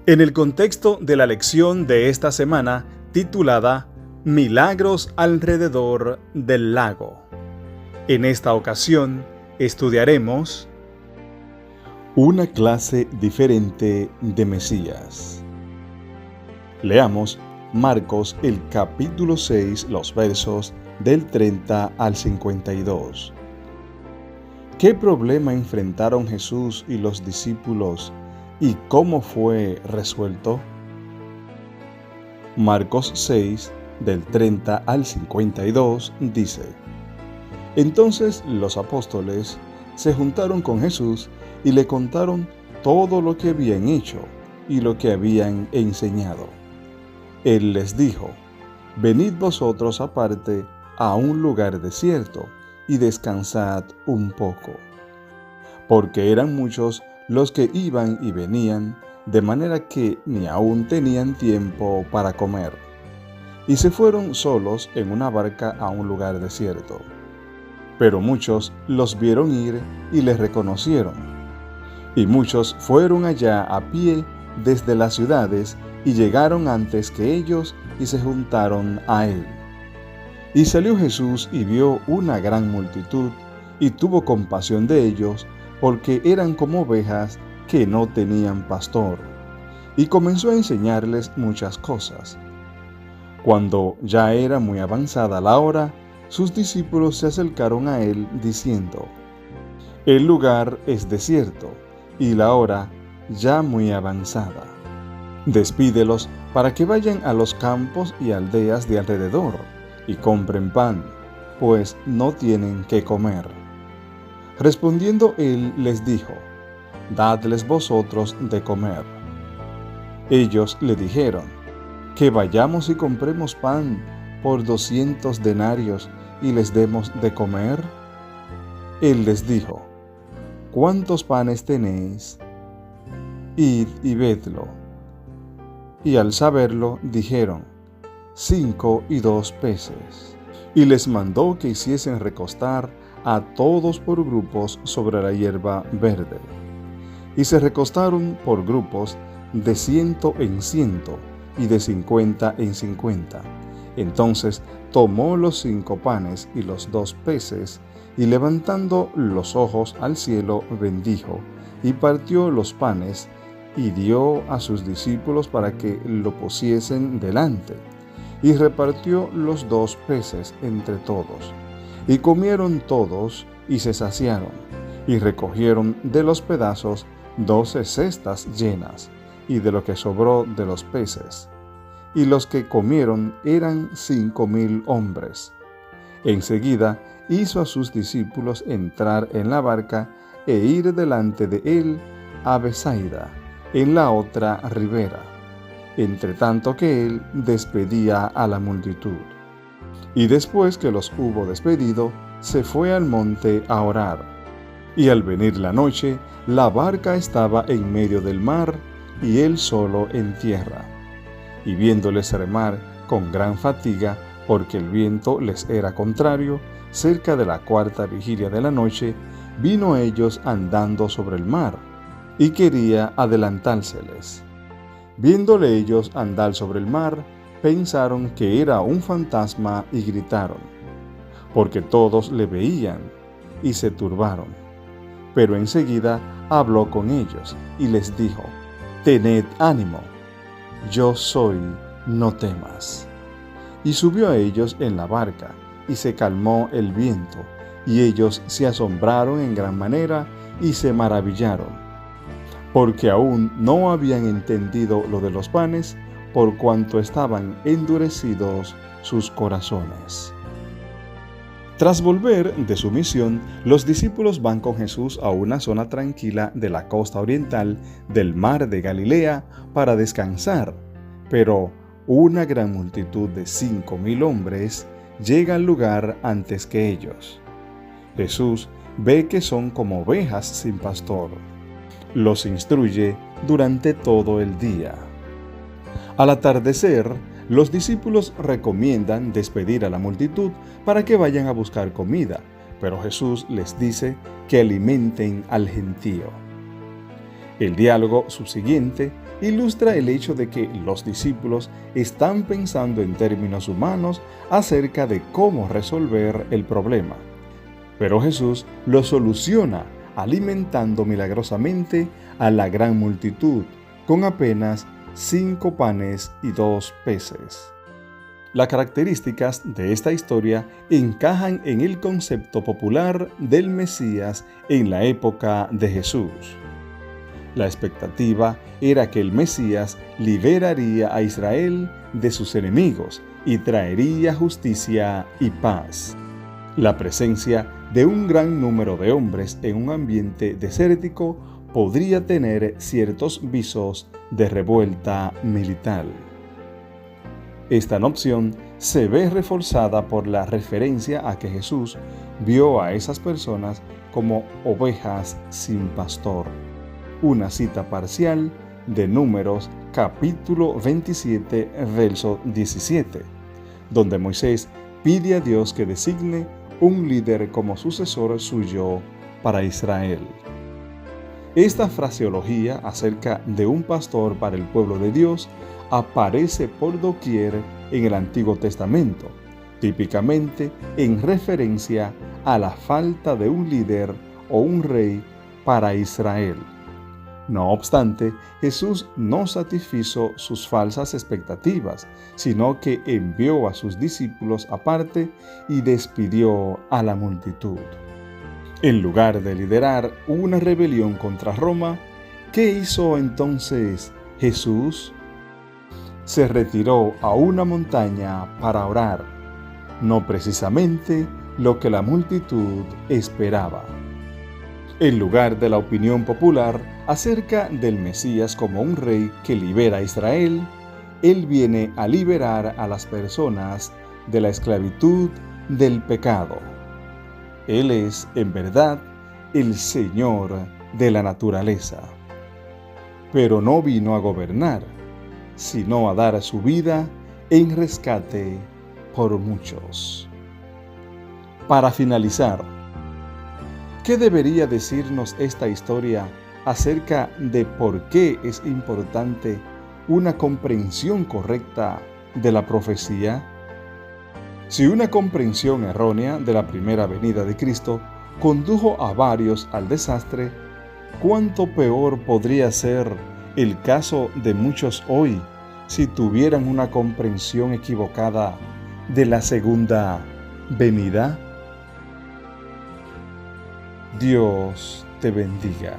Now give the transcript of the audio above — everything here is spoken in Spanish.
En el contexto de la lección de esta semana, titulada Milagros alrededor del lago. En esta ocasión, estudiaremos una clase diferente de Mesías. Leamos Marcos, el capítulo 6, los versos del 30 al 52. ¿Qué problema enfrentaron Jesús y los discípulos y cómo fue resuelto? Marcos 6, del 30 al 52, dice: Entonces los apóstoles se juntaron con Jesús y le contaron todo lo que habían hecho y lo que habían enseñado. Él les dijo: Venid vosotros aparte a un lugar desierto y descansad un poco. Porque eran muchos los que iban y venían, de manera que ni aún tenían tiempo para comer. Y se fueron solos en una barca a un lugar desierto. Pero muchos los vieron ir y les reconocieron. Y muchos fueron allá a pie desde las ciudades y llegaron antes que ellos y se juntaron a él. Y salió Jesús y vio una gran multitud y tuvo compasión de ellos, porque eran como ovejas que no tenían pastor, y comenzó a enseñarles muchas cosas. Cuando ya era muy avanzada la hora, sus discípulos se acercaron a él diciendo: El lugar es desierto, y la hora ya muy avanzada. Despídelos para que vayan a los campos y aldeas de alrededor, y compren pan, pues no tienen qué comer. Respondiendo él les dijo: Dadles vosotros de comer. Ellos le dijeron: Que vayamos y compremos pan por 200 denarios y les demos de comer. Él les dijo: ¿Cuántos panes tenéis? Id y vedlo. Y al saberlo dijeron: 5 y 2 peces. Y les mandó que hiciesen recostar a todos por grupos sobre la hierba verde. Y se recostaron por grupos de 100 en 100 y de 50 en 50. Entonces tomó los 5 panes y los 2 peces, y levantando los ojos al cielo bendijo, y partió los panes, y dio a sus discípulos para que lo pusiesen delante, y repartió los 2 peces entre todos. Y comieron todos y se saciaron, y recogieron de los pedazos 12 cestas llenas, y de lo que sobró de los peces. Y los que comieron eran 5,000 hombres. Enseguida hizo a sus discípulos entrar en la barca e ir delante de él a Besaida, en la otra ribera, entre tanto que él despedía a la multitud. Y después que los hubo despedido, se fue al monte a orar. Y al venir la noche, la barca estaba en medio del mar, y él solo en tierra. Y viéndoles remar con gran fatiga, porque el viento les era contrario, cerca de la 4ª vigilia de la noche, vino a ellos andando sobre el mar, y quería adelantárseles. Viéndole ellos andar sobre el mar, pensaron que era un fantasma y gritaron, porque todos le veían, y se turbaron. Pero enseguida habló con ellos y les dijo: Tened ánimo, yo soy, no temas. Y subió a ellos en la barca, y se calmó el viento, y ellos se asombraron en gran manera y se maravillaron, porque aún no habían entendido lo de los panes, por cuanto estaban endurecidos sus corazones. Tras volver de su misión, los discípulos van con Jesús a una zona tranquila de la costa oriental del mar de Galilea para descansar, pero una gran multitud de 5,000 hombres llega al lugar antes que ellos. Jesús ve que son como ovejas sin pastor. Los instruye durante todo el día. Al atardecer, los discípulos recomiendan despedir a la multitud para que vayan a buscar comida, pero Jesús les dice que alimenten al gentío. El diálogo subsiguiente ilustra el hecho de que los discípulos están pensando en términos humanos acerca de cómo resolver el problema. Pero Jesús lo soluciona alimentando milagrosamente a la gran multitud con apenas 5 panes y 2 peces. Las características de esta historia encajan en el concepto popular del Mesías en la época de Jesús. La expectativa era que el Mesías liberaría a Israel de sus enemigos y traería justicia y paz. La presencia de un gran número de hombres en un ambiente desértico podría tener ciertos visos de revuelta militar. Esta opción se ve reforzada por la referencia a que Jesús vio a esas personas como ovejas sin pastor. Una cita parcial de Números capítulo 27, verso 17, donde Moisés pide a Dios que designe un líder como sucesor suyo para Israel. Esta fraseología acerca de un pastor para el pueblo de Dios aparece por doquier en el Antiguo Testamento, típicamente en referencia a la falta de un líder o un rey para Israel. No obstante, Jesús no satisfizo sus falsas expectativas, sino que envió a sus discípulos aparte y despidió a la multitud. En lugar de liderar una rebelión contra Roma, ¿qué hizo entonces Jesús? Se retiró a una montaña para orar, no precisamente lo que la multitud esperaba. En lugar de la opinión popular acerca del Mesías como un rey que libera a Israel, Él viene a liberar a las personas de la esclavitud del pecado. Él es, en verdad, el Señor de la naturaleza. Pero no vino a gobernar, sino a dar su vida en rescate por muchos. Para finalizar, ¿qué debería decirnos esta historia acerca de por qué es importante una comprensión correcta de la profecía? Si una comprensión errónea de la primera venida de Cristo condujo a varios al desastre, ¿cuánto peor podría ser el caso de muchos hoy si tuvieran una comprensión equivocada de la segunda venida? Dios te bendiga.